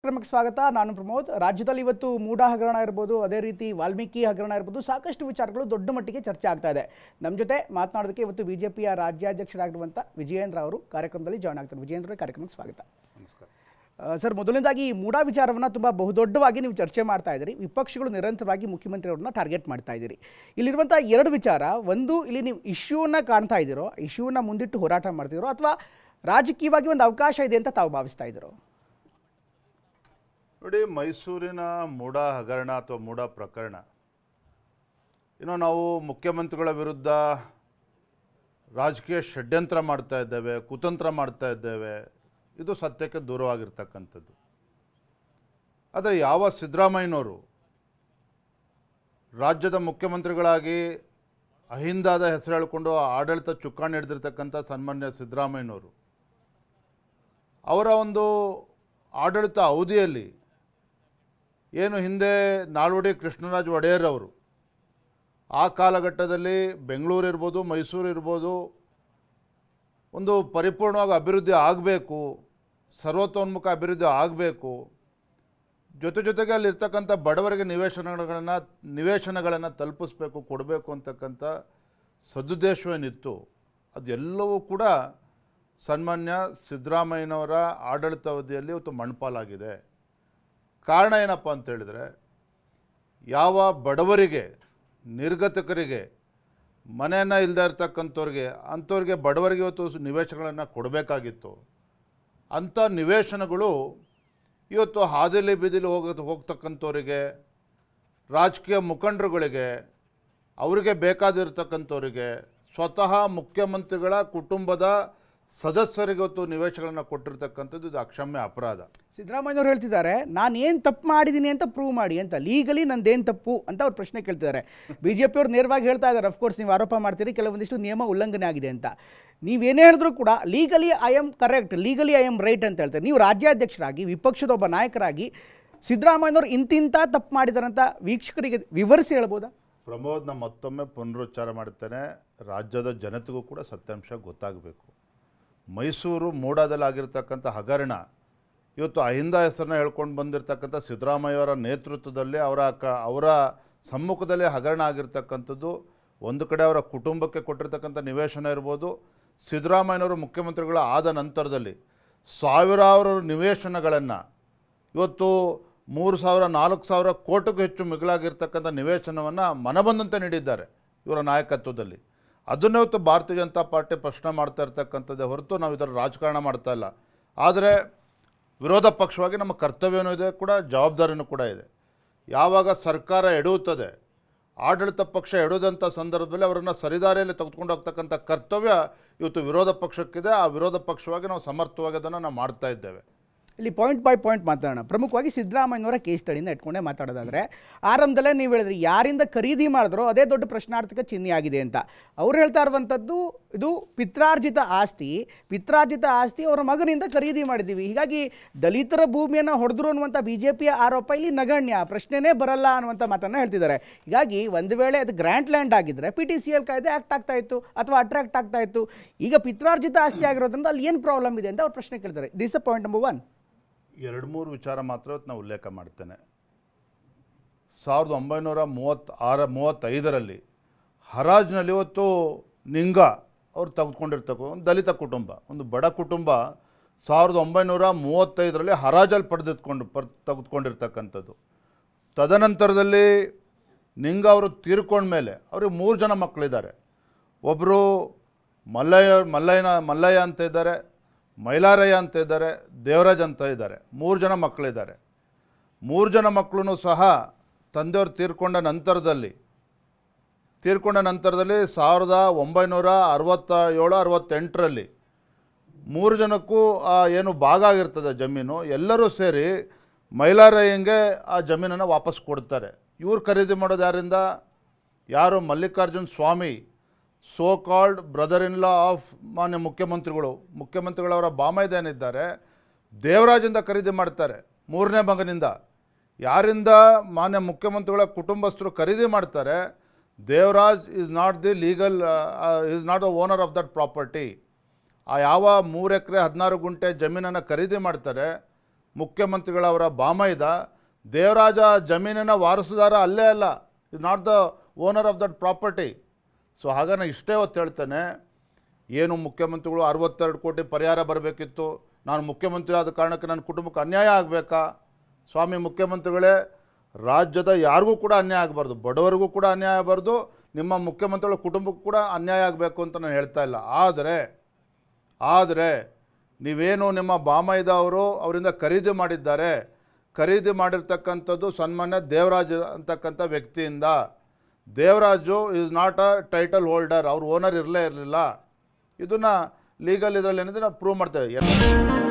ಕಾರ್ಯಕ್ರಮಕ್ಕೆ ಸ್ವಾಗತ. ನಾನು ಪ್ರಮೋದ್. ರಾಜ್ಯದಲ್ಲಿ ಇವತ್ತು ಮೂಡಾ ಹಗರಣ ಇರಬಹುದು, ಅದೇ ರೀತಿ ವಾಲ್ಮೀಕಿ ಹಗರಣ ಇರಬಹುದು, ಸಾಕಷ್ಟು ವಿಚಾರಗಳು ದೊಡ್ಡ ಮಟ್ಟಿಗೆ ಚರ್ಚೆ ಆಗ್ತಾ ಇದೆ. ನಮ್ಮ ಜೊತೆ ಮಾತನಾಡೋದಕ್ಕೆ ಇವತ್ತು ಬಿಜೆಪಿಯ ರಾಜ್ಯಾಧ್ಯಕ್ಷರಾಗಿರುವಂಥ ವಿಜಯೇಂದ್ರ ಅವರು ಕಾರ್ಯಕ್ರಮದಲ್ಲಿ ಜಾಯ್ನ್ ಆಗ್ತಾರೆ. ವಿಜಯೇಂದ್ರ, ಕಾರ್ಯಕ್ರಮಕ್ಕೆ ಸ್ವಾಗತ. ನಮಸ್ಕಾರ ಸರ್, ಮೊದಲನೇದಾಗಿ ಮೂಡಾ ವಿಚಾರವನ್ನು ತುಂಬ ಬಹುದೊಡ್ಡವಾಗಿ ನೀವು ಚರ್ಚೆ ಮಾಡ್ತಾ ಇದ್ದೀರಿ. ವಿಪಕ್ಷಗಳು ನಿರಂತರವಾಗಿ ಮುಖ್ಯಮಂತ್ರಿಯವ್ರನ್ನ ಟಾರ್ಗೆಟ್ ಮಾಡ್ತಾ ಇದ್ದೀರಿ. ಇಲ್ಲಿರುವಂಥ ಎರಡು ವಿಚಾರ, ಒಂದು ಇಲ್ಲಿ ನೀವು ಇಶ್ಯೂನ ಕಾಣ್ತಾ ಇದ್ದೀರೋ, ಇಶ್ಯೂನ ಮುಂದಿಟ್ಟು ಹೋರಾಟ ಮಾಡ್ತಿದ್ದೀರೋ, ಅಥವಾ ರಾಜಕೀಯವಾಗಿ ಒಂದು ಅವಕಾಶ ಇದೆ ಅಂತ ತಾವು ಭಾವಿಸ್ತಾ ಇದ್ದೀರೋ? ನೋಡಿ, ಮೈಸೂರಿನ ಮೂಡಾ ಹಗರಣ ಅಥವಾ ಮೂಡಾ ಪ್ರಕರಣ, ನಾವು ಮುಖ್ಯಮಂತ್ರಿಗಳ ವಿರುದ್ಧ ರಾಜಕೀಯ ಷಡ್ಯಂತ್ರ ಮಾಡ್ತಾ ಇದ್ದೇವೆ, ಕುತಂತ್ರ ಮಾಡ್ತಾ ಇದ್ದೇವೆ, ಇದು ಸತ್ಯಕ್ಕೆ ದೂರವಾಗಿರ್ತಕ್ಕಂಥದ್ದು. ಆದರೆ ಯಾವ ಸಿದ್ದರಾಮಯ್ಯನವರು ರಾಜ್ಯದ ಮುಖ್ಯಮಂತ್ರಿಗಳಾಗಿ ಅಹಿಂದಾದ ಹೆಸರು ಹೇಳಿಕೊಂಡು ಆಡಳಿತ ಚುಕ್ಕಾಣಿ ಹಿಡಿದಿರ್ತಕ್ಕಂಥ ಸನ್ಮಾನ್ಯ ಸಿದ್ದರಾಮಯ್ಯನವರು ಅವರ ಒಂದು ಆಡಳಿತ ಅವಧಿಯಲ್ಲಿ ಏನು ಹಿಂದೆ ನಾಲ್ವಡಿ ಕೃಷ್ಣರಾಜ ಒಡೆಯರ್ ಅವರು ಆ ಕಾಲಘಟ್ಟದಲ್ಲಿ ಬೆಂಗಳೂರು ಇರ್ಬೋದು, ಮೈಸೂರು ಇರ್ಬೋದು, ಒಂದು ಪರಿಪೂರ್ಣವಾಗಿ ಅಭಿವೃದ್ಧಿ ಆಗಬೇಕು, ಸರ್ವತೋನ್ಮುಖ ಅಭಿವೃದ್ಧಿ ಆಗಬೇಕು, ಜೊತೆಗೆ ಅಲ್ಲಿರ್ತಕ್ಕಂಥ ಬಡವರಿಗೆ ನಿವೇಶನಗಳನ್ನು ತಲುಪಿಸ್ಬೇಕು, ಕೊಡಬೇಕು ಅಂತಕ್ಕಂಥ ಸದುದ್ದೇಶವೇನಿತ್ತು, ಅದೆಲ್ಲವೂ ಕೂಡ ಸನ್ಮಾನ್ಯ ಸಿದ್ದರಾಮಯ್ಯನವರ ಆಡಳಿತಾವಧಿಯಲ್ಲಿ ಇವತ್ತು ಮಣ್ಪಾಲಾಗಿದೆ. ಕಾರಣ ಏನಪ್ಪ ಅಂತೇಳಿದರೆ, ಯಾವ ಬಡವರಿಗೆ, ನಿರ್ಗತಿಕರಿಗೆ, ಮನೆಯನ್ನು ಇಲ್ಲದೆ ಇರ್ತಕ್ಕಂಥವ್ರಿಗೆ, ಅಂಥವ್ರಿಗೆ ಬಡವರಿಗೆ ಇವತ್ತು ನಿವೇಶನಗಳನ್ನು ಕೊಡಬೇಕಾಗಿತ್ತು. ಅಂಥ ನಿವೇಶನಗಳು ಇವತ್ತು ಹಾದಿಲಿ ಬೀದಿಲಿ ಹೋಗ್ತಕ್ಕಂಥವ್ರಿಗೆ, ರಾಜಕೀಯ ಮುಖಂಡರುಗಳಿಗೆ, ಅವರಿಗೆ ಬೇಕಾದಿರ್ತಕ್ಕಂಥವ್ರಿಗೆ, ಸ್ವತಃ ಮುಖ್ಯಮಂತ್ರಿಗಳ ಕುಟುಂಬದ ಸದಸ್ಯರಿಗೆ ಇವತ್ತು ನಿವೇಶನಗಳನ್ನು ಕೊಟ್ಟಿರ್ತಕ್ಕಂಥದ್ದು ಇದು ಅಕ್ಷಮ್ಯ ಅಪರಾಧ. ಸಿದ್ದರಾಮಯ್ಯವ್ರು ಹೇಳ್ತಿದ್ದಾರೆ, ನಾನು ಏನು ತಪ್ಪು ಮಾಡಿದ್ದೀನಿ ಅಂತ ಪ್ರೂವ್ ಮಾಡಿ ಅಂತ. ಲೀಗಲಿ ನಂದೇನು ತಪ್ಪು ಅಂತ ಅವ್ರು ಪ್ರಶ್ನೆ ಕೇಳ್ತಿದ್ದಾರೆ. ಬಿ ಜೆ ಪಿಯವ್ರು ನೇರವಾಗಿ ಹೇಳ್ತಾ ಇದ್ದಾರೆ, ಅಫ್ಕೋರ್ಸ್ ನೀವು ಆರೋಪ ಮಾಡ್ತೀರಿ ಕೆಲವೊಂದಿಷ್ಟು ನಿಯಮ ಉಲ್ಲಂಘನೆ ಆಗಿದೆ ಅಂತ. ನೀವೇನೇ ಹೇಳಿದ್ರು ಕೂಡ legally I am correct, legally I am right ಅಂತ ಹೇಳ್ತಾರೆ. ನೀವು ರಾಜ್ಯಾಧ್ಯಕ್ಷರಾಗಿ, ವಿಪಕ್ಷದ ಒಬ್ಬ ನಾಯಕರಾಗಿ ಸಿದ್ದರಾಮಯ್ಯನವರು ಇಂತಿಂಥ ತಪ್ಪು ಮಾಡಿದಾರಂತ ವೀಕ್ಷಕರಿಗೆ ವಿವರಿಸಿ ಹೇಳ್ಬೋದಾ? ಪ್ರಮೋದ್ನ ಮತ್ತೊಮ್ಮೆ ಪುನರುಚ್ಚಾರ ಮಾಡುತ್ತೇನೆ, ರಾಜ್ಯದ ಜನತೆಗೂ ಕೂಡ ಸತ್ಯಾಂಶ ಗೊತ್ತಾಗಬೇಕು. ಮೈಸೂರು ಮೂಡಾದಲ್ಲಿ ಆಗಿರ್ತಕ್ಕಂಥ ಹಗರಣ ಇವತ್ತು ಅಹಿಂದ ಹೆಸರನ್ನ ಹೇಳ್ಕೊಂಡು ಬಂದಿರತಕ್ಕಂಥ ಸಿದ್ದರಾಮಯ್ಯವರ ನೇತೃತ್ವದಲ್ಲಿ ಅವರ ಸಮ್ಮುಖದಲ್ಲಿ ಹಗರಣ ಆಗಿರ್ತಕ್ಕಂಥದ್ದು. ಒಂದು ಕಡೆ ಅವರ ಕುಟುಂಬಕ್ಕೆ ಕೊಟ್ಟಿರ್ತಕ್ಕಂಥ ನಿವೇಶನ ಇರ್ಬೋದು, ಸಿದ್ದರಾಮಯ್ಯನವರು ಮುಖ್ಯಮಂತ್ರಿಗಳು ಆದ ನಂತರದಲ್ಲಿ ಸಾವಿರಾರು ನಿವೇಶನಗಳನ್ನು ಇವತ್ತು 3,000-4,000 ಕೋಟಿಗೂ ಹೆಚ್ಚು ಮಿಗಿಲಾಗಿರ್ತಕ್ಕಂಥ ನಿವೇಶನವನ್ನು ಮನಬಂದಂತೆ ನೀಡಿದ್ದಾರೆ ಇವರ ನಾಯಕತ್ವದಲ್ಲಿ. ಅದನ್ನೇ ಇವತ್ತು ಭಾರತೀಯ ಜನತಾ ಪಾರ್ಟಿ ಪ್ರಶ್ನೆ ಮಾಡ್ತಾ ಇರ್ತಕ್ಕಂಥದ್ದೇ ಹೊರತು ನಾವು ಇದರ ರಾಜಕಾರಣ ಮಾಡ್ತಾ ಇಲ್ಲ. ಆದರೆ ವಿರೋಧ ಪಕ್ಷವಾಗಿ ನಮ್ಮ ಕರ್ತವ್ಯನೂ ಇದೆ, ಕೂಡ ಜವಾಬ್ದಾರಿನೂ ಕೂಡ ಇದೆ. ಯಾವಾಗ ಸರ್ಕಾರ ಎಡುತ್ತದೆ, ಆಡಳಿತ ಪಕ್ಷ ಎಡುವುದಂಥ ಸಂದರ್ಭದಲ್ಲಿ ಅವರನ್ನು ಸರಿದಾರಿಯಲ್ಲಿ ತೆಗೆದುಕೊಂಡು ಹೋಗ್ತಕ್ಕಂಥ ಕರ್ತವ್ಯ ಇವತ್ತು ವಿರೋಧ ಪಕ್ಷಕ್ಕಿದೆ. ಆ ವಿರೋಧ ಪಕ್ಷವಾಗಿ ನಾವು ಸಮರ್ಥವಾಗಿ ಅದನ್ನು ನಾವು ಮಾಡ್ತಾ ಇದ್ದೇವೆ. ಇಲ್ಲಿ ಪಾಯಿಂಟ್ ಬೈ ಪಾಯಿಂಟ್ ಮಾತಾಡೋಣ. ಪ್ರಮುಖವಾಗಿ ಸಿದ್ದರಾಮಯ್ಯನವರ ಕೇಸ್ ಸ್ಟಡಿಯಿಂದ ಇಟ್ಕೊಂಡೇ ಮಾತಾಡೋದಾದರೆ, ಆರಂಭದಲ್ಲೇ ನೀವು ಹೇಳಿದ್ರಿ ಯಾರಿಂದ ಖರೀದಿ ಮಾಡಿದ್ರೋ ಅದೇ ದೊಡ್ಡ ಪ್ರಶ್ನಾರ್ಥಕ ಚಿಹ್ನೆ ಆಗಿದೆ ಅಂತ. ಅವ್ರು ಹೇಳ್ತಾ ಇರುವಂಥದ್ದು, ಇದು ಪಿತ್ರಾರ್ಜಿತ ಆಸ್ತಿ ಅವರ ಮಗನಿಂದ ಖರೀದಿ ಮಾಡಿದ್ದೀವಿ, ಹೀಗಾಗಿ ದಲಿತರ ಭೂಮಿಯನ್ನು ಹೊಡೆದ್ರು ಅನ್ನುವಂಥ ಬಿ ಜೆ ಪಿಯ ಆರೋಪ ಇಲ್ಲಿ ನಗಣ್ಯ, ಪ್ರಶ್ನೆನೇ ಬರಲ್ಲ ಅನ್ನುವಂಥ ಮಾತನ್ನು ಹೇಳ್ತಿದ್ದಾರೆ. ಹೀಗಾಗಿ ಒಂದು ವೇಳೆ ಅದು ಗ್ರ್ಯಾಂಟ್ ಲ್ಯಾಂಡ್ ಆಗಿದ್ದರೆ PTCL ಕಾಯ್ದೆ ಆಕ್ಟ್ ಆಗ್ತಾ ಇತ್ತು ಅಥವಾ ಅಟ್ರಾಕ್ಟ್ ಆಗ್ತಾ ಇತ್ತು. ಈಗ ಪಿತ್ರಾರ್ಜಿತ ಆಸ್ತಿ ಆಗಿರೋದ್ರಿಂದ ಅಲ್ಲಿ ಏನು ಪ್ರಾಬ್ಲಮ್ ಇದೆ ಅಂತ ಅವ್ರು ಪ್ರಶ್ನೆ ಕೇಳ್ತಾರೆ. This a point number 1. 2-3 ವಿಚಾರ ಮಾತ್ರ ನಾನು ಉಲ್ಲೇಖ ಮಾಡ್ತೇನೆ. 1935ರಲ್ಲಿ ಹರಾಜ್ನಲ್ಲಿ ಇವತ್ತು ನಿಂಗ ಅವರು ತೆಗೆದುಕೊಂಡಿರ್ತಕ್ಕ ಒಂದು ದಲಿತ ಕುಟುಂಬ, ಒಂದು ಬಡ ಕುಟುಂಬ 1935ರಲ್ಲಿ ಹರಾಜಲ್ಲಿ ತೆಗೆದುಕೊಂಡಿರ್ತಕ್ಕಂಥದ್ದು. ತದನಂತರದಲ್ಲಿ ನಿಂಗ ಅವರು ತೀರ್ಕೊಂಡ್ಮೇಲೆ ಅವ್ರಿಗೆ 3 ಜನ ಮಕ್ಕಳಿದ್ದಾರೆ. ಒಬ್ಬರು ಮಲ್ಲಯ್ಯ ಅಂತ ಇದ್ದಾರೆ, ಮೈಲಾರಯ್ಯ ಅಂತ ಇದ್ದಾರೆ, ದೇವರಾಜ್ ಅಂತ ಇದ್ದಾರೆ. 3 ಜನ ಮಕ್ಕಳಿದ್ದಾರೆ. 3 ಜನ ಮಕ್ಕಳು ಸಹ ತಂದೆಯವರು ತೀರ್ಕೊಂಡ ನಂತರದಲ್ಲಿ 1967-68ರಲ್ಲಿ 3 ಜನಕ್ಕೂ ಏನು ಭಾಗ ಆಗಿರ್ತದೆ ಜಮೀನು, ಎಲ್ಲರೂ ಸೇರಿ ಮೈಲಾರಯ್ಯಂಗೆ ಆ ಜಮೀನನ್ನು ವಾಪಸ್ ಕೊಡ್ತಾರೆ. ಇವ್ರು ಖರೀದಿ ಮಾಡೋದು ಯಾರಿಂದ? ಯಾರು? Mallikarjun Swami, so called brother in law of ಮಾನ್ಯ ಮುಖ್ಯಮಂತ್ರಿಗಳವರ ಬಾಮೈದೇನಿದ್ದಾರೆ, ದೇವರಾಜಿಂದ ಖರೀದಿ ಮಾಡ್ತಾರೆ, 3ನೇ ಮಗನಿಂದ. ಯಾರಿಂದ ಮಾನ್ಯ ಮುಖ್ಯಮಂತ್ರಿಗಳ ಕುಟುಂಬಸ್ಥರು ಖರೀದಿ ಮಾಡ್ತಾರೆ, Devaraj is not the legal is not the owner of that property. ಆ ಯಾವ 3 ಎಕರೆ 16 ಗುಂಟೆ ಜಮೀನನ್ನು ಖರೀದಿ ಮಾಡ್ತಾರೆ, ಮುಖ್ಯಮಂತ್ರಿಗಳವರ ಬಾಮೈದ ದೇವರಾಜ ಜಮೀನಿನ ವಾರಸುದಾರ ಅಲ್ಲೇ ಅಲ್ಲ, is not the owner of that property. So ಹಾಗೆ ನಾನು ಇಷ್ಟೇ ಹೊತ್ತು ಹೇಳ್ತೇನೆ, ಏನು ಮುಖ್ಯಮಂತ್ರಿಗಳು 62 ಕೋಟಿ ಪರಿಹಾರ ಬರಬೇಕಿತ್ತು, ನಾನು ಮುಖ್ಯಮಂತ್ರಿ ಆದ ಕಾರಣಕ್ಕೆ ನನ್ನ ಕುಟುಂಬಕ್ಕೆ ಅನ್ಯಾಯ ಆಗಬೇಕಾ? ಸ್ವಾಮಿ ಮುಖ್ಯಮಂತ್ರಿಗಳೇ, ರಾಜ್ಯದ ಯಾರಿಗೂ ಕೂಡ ಅನ್ಯಾಯ ಆಗಬಾರ್ದು, ಬಡವರಿಗೂ ಕೂಡ ಅನ್ಯಾಯ ಆಗಬಾರ್ದು, ನಿಮ್ಮ ಮುಖ್ಯಮಂತ್ರಿಗಳ ಕುಟುಂಬಕ್ಕೂ ಕೂಡ ಅನ್ಯಾಯ ಆಗಬೇಕು ಅಂತ ನಾನು ಹೇಳ್ತಾ ಇಲ್ಲ. ಆದರೆ ನೀವೇನು ನಿಮ್ಮ ಬಾಮೈದ ಅವರು ಅವರಿಂದ ಖರೀದಿ ಮಾಡಿದ್ದಾರೆ, ಖರೀದಿ ಮಾಡಿರ್ತಕ್ಕಂಥದ್ದು ಸನ್ಮಾನ್ಯ ದೇವರಾಜ್ ಅಂತಕ್ಕಂಥ ವ್ಯಕ್ತಿಯಿಂದ. Devaraju is not a title holder, ಅವ್ರ ಓನರ್ ಇರಲಿಲ್ಲ. ಇದನ್ನು ಲೀಗಲ್ ಇದರಲ್ಲಿ ಏನಿದೆ ನಾವು ಪ್ರೂವ್ ಮಾಡ್ತೇವೆ.